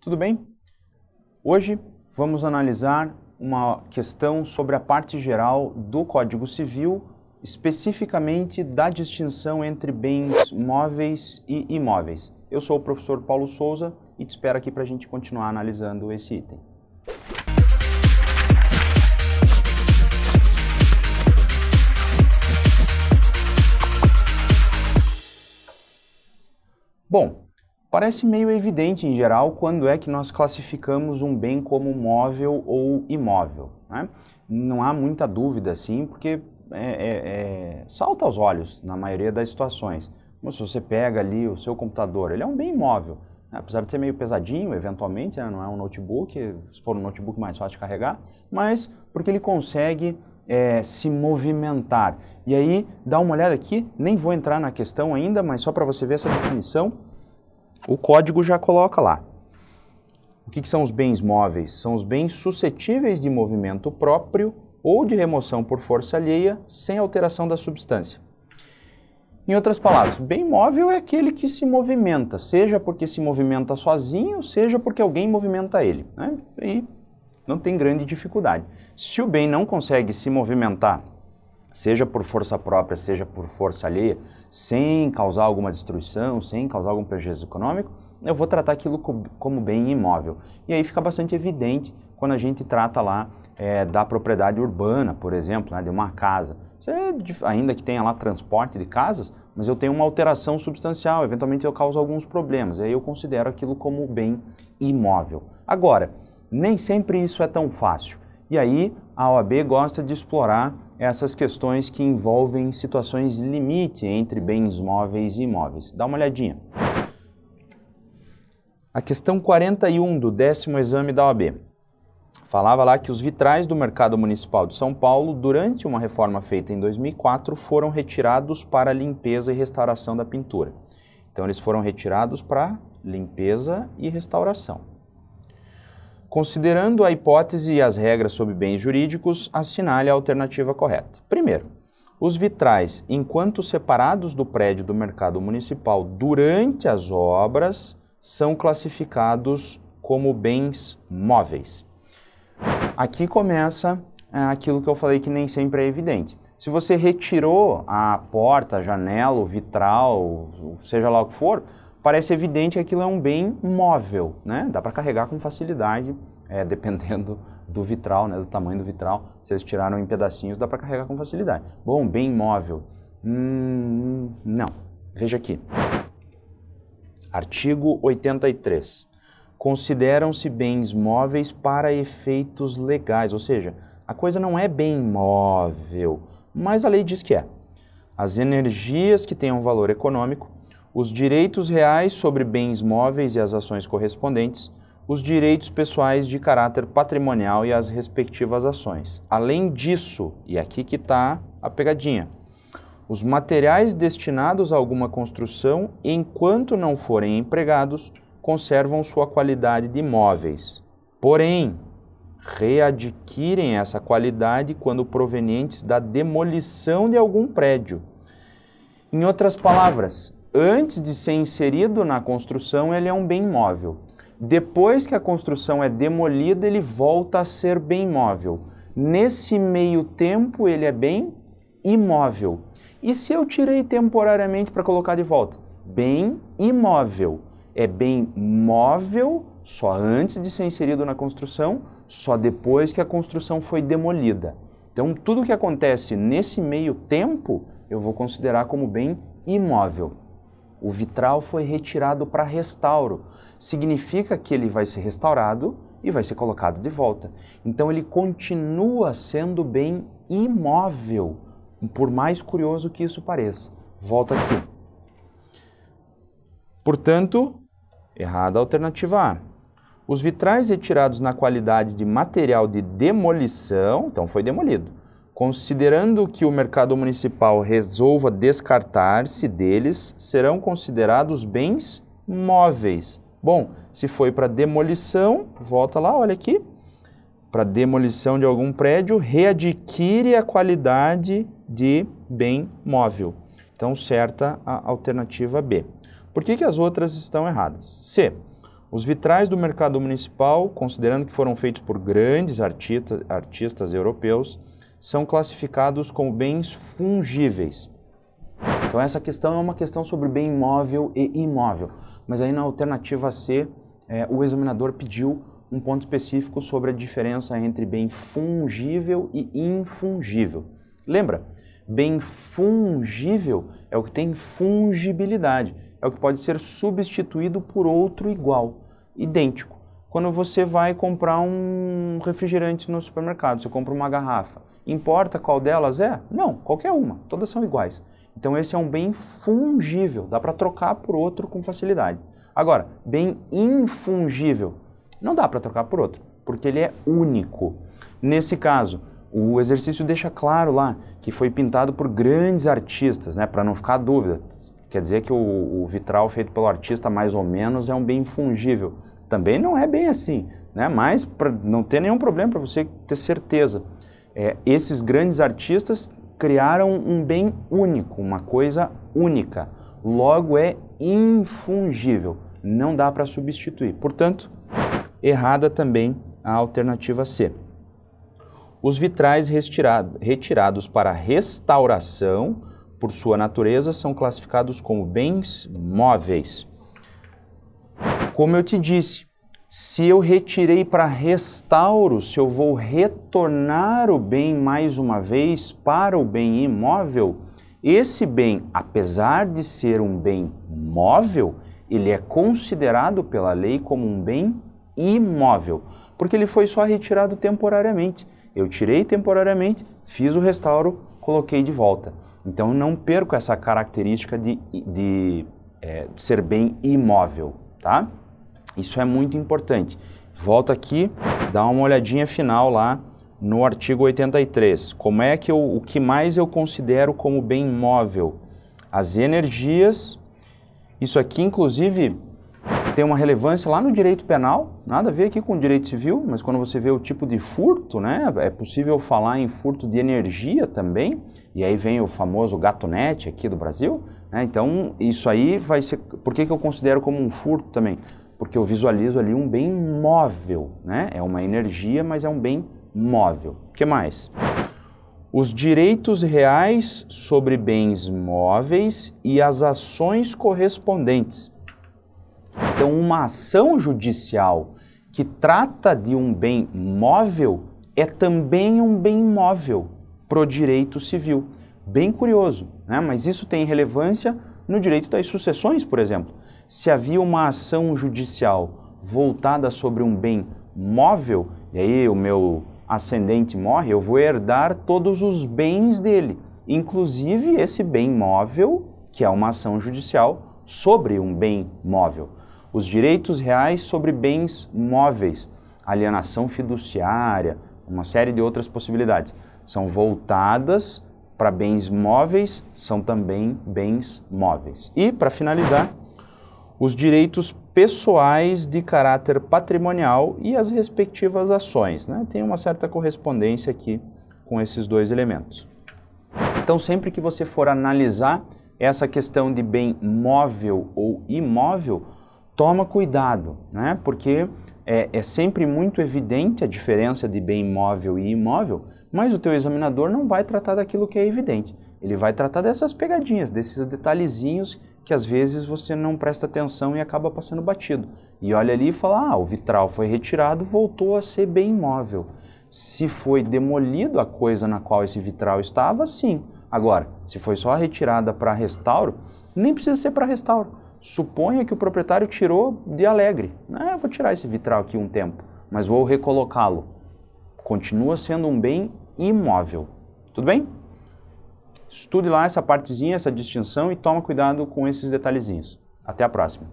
Tudo bem? Hoje vamos analisar uma questão sobre a parte geral do Código Civil, especificamente da distinção entre bens móveis e imóveis. Eu sou o professor Paulo Souza e te espero aqui para a gente continuar analisando esse item. Bom, parece meio evidente em geral quando é que nós classificamos um bem como móvel ou imóvel, né? Não há muita dúvida assim, porque salta aos olhos na maioria das situações. Como se você pega ali o seu computador, ele é um bem imóvel, né? Apesar de ser meio pesadinho, eventualmente, né? Não é um notebook, se for um notebook mais fácil de carregar, mas porque ele consegue se movimentar. E aí, dá uma olhada aqui, nem vou entrar na questão ainda, mas só para você ver essa definição, o código já coloca lá. O que são os bens móveis? São os bens suscetíveis de movimento próprio ou de remoção por força alheia, sem alteração da substância. Em outras palavras, bem móvel é aquele que se movimenta, seja porque se movimenta sozinho, seja porque alguém movimenta ele, né? E não tem grande dificuldade. Se o bem não consegue se movimentar, seja por força própria, seja por força alheia, sem causar alguma destruição, sem causar algum prejuízo econômico, eu vou tratar aquilo como bem imóvel. E aí fica bastante evidente quando a gente trata lá da propriedade urbana, por exemplo, né, de uma casa. Ainda que tenha lá transporte de casas, mas eu tenho uma alteração substancial, eventualmente eu causo alguns problemas, aí eu considero aquilo como bem imóvel. Agora, nem sempre isso é tão fácil. E aí a OAB gosta de explorar essas questões que envolvem situações limite entre bens móveis e imóveis. Dá uma olhadinha. A questão 41 do 10º exame da OAB falava lá que os vitrais do Mercado Municipal de São Paulo, durante uma reforma feita em 2004, foram retirados para limpeza e restauração da pintura. Então eles foram retirados para limpeza e restauração. Considerando a hipótese e as regras sobre bens jurídicos, assinale a alternativa correta. Primeiro, os vitrais, enquanto separados do prédio do Mercado Municipal durante as obras, são classificados como bens móveis. Aqui começa aquilo que eu falei que nem sempre é evidente. Se você retirou a porta, a janela, o vitral, seja lá o que for, parece evidente que aquilo é um bem móvel, né? Dá para carregar com facilidade, dependendo do vitral, né? Do tamanho do vitral. Se eles tiraram em pedacinhos, dá para carregar com facilidade. Bom, bem móvel. Não. Veja aqui. Artigo 83. Consideram-se bens móveis para efeitos legais, ou seja, a coisa não é bem móvel, mas a lei diz que é. As energias que tenham valor econômico, os direitos reais sobre bens móveis e as ações correspondentes, os direitos pessoais de caráter patrimonial e as respectivas ações. Além disso, e aqui que está a pegadinha, os materiais destinados a alguma construção, enquanto não forem empregados, conservam sua qualidade de móveis. Porém, readquirem essa qualidade quando provenientes da demolição de algum prédio. Em outras palavras, antes de ser inserido na construção, ele é um bem móvel. Depois que a construção é demolida, ele volta a ser bem móvel. Nesse meio tempo, ele é bem imóvel. E se eu tirei temporariamente para colocar de volta? Bem imóvel. É bem móvel só antes de ser inserido na construção, só depois que a construção foi demolida. Então, tudo que acontece nesse meio tempo, eu vou considerar como bem imóvel. O vitral foi retirado para restauro. Significa que ele vai ser restaurado e vai ser colocado de volta. Então ele continua sendo bem imóvel, por mais curioso que isso pareça. Volta aqui. Portanto, errada a alternativa A. Os vitrais retirados na qualidade de material de demolição, então foi demolido, considerando que o Mercado Municipal resolva descartar-se deles, serão considerados bens móveis. Bom, se foi para demolição, volta lá, olha aqui, para demolição de algum prédio, readquire a qualidade de bem móvel. Então, certa a alternativa B. Por que as outras estão erradas? C. Os vitrais do mercado municipal, considerando que foram feitos por grandes artistas europeus, são classificados como bens fungíveis. Então essa questão é uma questão sobre bem móvel e imóvel, mas aí na alternativa C, o examinador pediu um ponto específico sobre a diferença entre bem fungível e infungível. Lembra? Bem fungível é o que tem fungibilidade, é o que pode ser substituído por outro igual, idêntico. Quando você vai comprar um refrigerante no supermercado, você compra uma garrafa, importa qual delas é? Não, qualquer uma, todas são iguais. Então esse é um bem fungível, dá para trocar por outro com facilidade. Agora, bem infungível, não dá para trocar por outro, porque ele é único. Nesse caso, o exercício deixa claro lá que foi pintado por grandes artistas, né, para não ficar dúvida. Quer dizer que o vitral feito pelo artista mais ou menos é um bem fungível. Também não é bem assim, né, mas para não ter nenhum problema, para você ter certeza. Esses grandes artistas criaram um bem único, uma coisa única. Logo é infungível, não dá para substituir. Portanto, errada também a alternativa C. Os vitrais retirados para restauração, por sua natureza, são classificados como bens móveis. Como eu te disse, se eu retirei para restauro, se eu vou retornar o bem mais uma vez para o bem imóvel, esse bem, apesar de ser um bem móvel, ele é considerado pela lei como um bem imóvel, porque ele foi só retirado temporariamente. Eu tirei temporariamente, fiz o restauro, coloquei de volta. Então não perco essa característica de ser bem imóvel, tá? Isso é muito importante. Volto aqui, dá uma olhadinha final lá no artigo 83. Como é que o que mais eu considero como bem móvel? As energias. Isso aqui, inclusive, tem uma relevância lá no direito penal, nada a ver aqui com o direito civil, mas quando você vê o tipo de furto, né, é possível falar em furto de energia também, e aí vem o famoso gatonete aqui do Brasil, né, então isso aí vai ser... Por que eu considero como um furto também? Porque eu visualizo ali um bem móvel, né, é uma energia, mas é um bem móvel. O que mais? Os direitos reais sobre bens móveis e as ações correspondentes. Então, uma ação judicial que trata de um bem móvel é também um bem móvel pro direito civil. Bem curioso, né? Mas isso tem relevância no direito das sucessões, por exemplo. Se havia uma ação judicial voltada sobre um bem móvel, e aí o meu ascendente morre, eu vou herdar todos os bens dele, inclusive esse bem móvel, que é uma ação judicial sobre um bem móvel. Os direitos reais sobre bens móveis, alienação fiduciária, uma série de outras possibilidades, são voltadas para bens móveis, são também bens móveis. E, para finalizar, os direitos pessoais de caráter patrimonial e as respectivas ações, né? Tem uma certa correspondência aqui com esses dois elementos. Então, sempre que você for analisar essa questão de bem móvel ou imóvel, toma cuidado, né? Porque é sempre muito evidente a diferença de bem móvel e imóvel, mas o teu examinador não vai tratar daquilo que é evidente. Ele vai tratar dessas pegadinhas, desses detalhezinhos que às vezes você não presta atenção e acaba passando batido. E olha ali e fala, o vitral foi retirado, voltou a ser bem imóvel. Se foi demolido a coisa na qual esse vitral estava, sim. Agora, se foi só retirada para restauro, nem precisa ser para restauro. Suponha que o proprietário tirou de alegre. Vou tirar esse vitral aqui um tempo, mas vou recolocá-lo. Continua sendo um bem imóvel. Tudo bem? Estude lá essa partezinha, essa distinção e toma cuidado com esses detalhezinhos. Até a próxima.